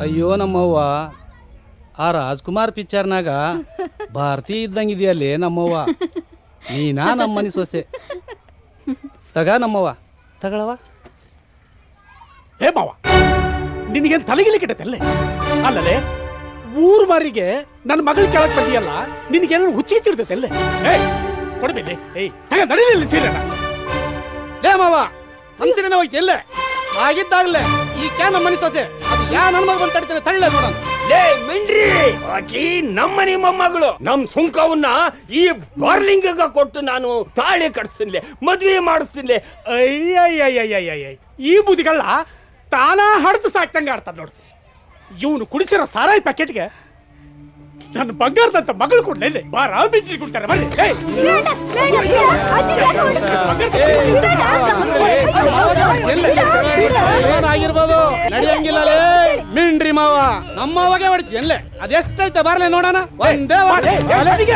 ಅಯ್ಯೋ ನಮ್ಮವ್ವ ಆ ರಾಜ್ಕುಮಾರ್ ಪಿಕ್ಚರ್ನಾಗ ಭಾರತಿ ಇದ್ದಂಗಿದೆಯಲ್ಲಿ ನಮ್ಮವ್ವ ನೀನಾ ನಮ್ಮನಿ ಸೊಸೆ ತಗ ನಮ್ಮವ್ವ ತಗಳವ. ಹೇ ಮಾವ, ನಿನಗೇನು ತಲೆಗಿಲಿ ಕೆಟ್ಟತಲ್ಲೇ ಅಲ್ಲಲೇ ಊರ್ ಮಾರಿಗೆ ನನ್ನ ಮಗಳ ಕೆಳಗೆ ಬಂದಿಯಲ್ಲ, ನಿನಗೇನು ಹುಚ್ಚಿ ಚಿಡ್ತೈತಲ್ಲೇ. ಏಯ್ ಕೊಡ್ಬೇಡಿ, ಏಯ್ ತಗ ನಡೀಲಿ ಸೀರೆನ. ಲೇ ಮಾವ ಮನ್ಸಿನ ಹೋಯ್ತು ಎಲ್ಲೇ ಆಗಿದ್ದಾಗಲೇ ಈ ಕ್ಯಾ ನಮ್ಮನಿ ಸೊಸೆ ಅದು ಯಾ ನನ್ನ ಮಗ ಬಂದು ತಡಿತಾನೆ ತಳ್ಳೆ ನೋಡೋಣ. ಲೇ ಮಿಂಡ್ರಿ, ಆಕಿ ನಮ್ಮನಿ ಮೊಮ್ಮಗಳು. ನಮ್ ಸುಂಕವನ್ನ ಈ ಬಾರ್ಲಿಂಗ ಕೊಟ್ಟು ನಾನು ತಾಳಿ ಕಟ್ಸ್ತಿನ್ಲೆ, ಮದ್ವೆ ಮಾಡಿಸ್ತಿನ್ಲೆ. ಅಯ್ಯಯ್ಯಯ್ಯಯ್ಯಯ್ಯ, ಈ ಬುದಿಗಳ ತಾನ ಹಡ್ದು ಸಾಕ್ತಂಗೆ ಆಡ್ತಾನ ನೋಡು. ಇವನು ಕುಡಿಸಿರೋ ಸಾರಾಯಿ ಪ್ಯಾಕೆಟ್ಗೆ ನನ್ನ ಬಂಗಾರದಂತ ಮಗಳು ಕೊಡ್ಲೇ ಬಾರ ಬಿಜ್ಜಿ ಕೊಡ್ತಾರೆ ಬರ್ರಿ. ಏನಾಗಿರ್ಬೋದು ನಡೆಯಂಗಿಲ್ಲ ಮಿಂಡ್ರಿ ಮಾವ ನಮ್ಮವಾಗೆ ಹೊಡಿತಿ ಎಲ್ಲೇ ಅದೆಷ್ಟೈತೆ ಬಾರ್ಲೆ ನೋಡೋಣ. ಒಂದೇ ಏನಾಗಿದೆ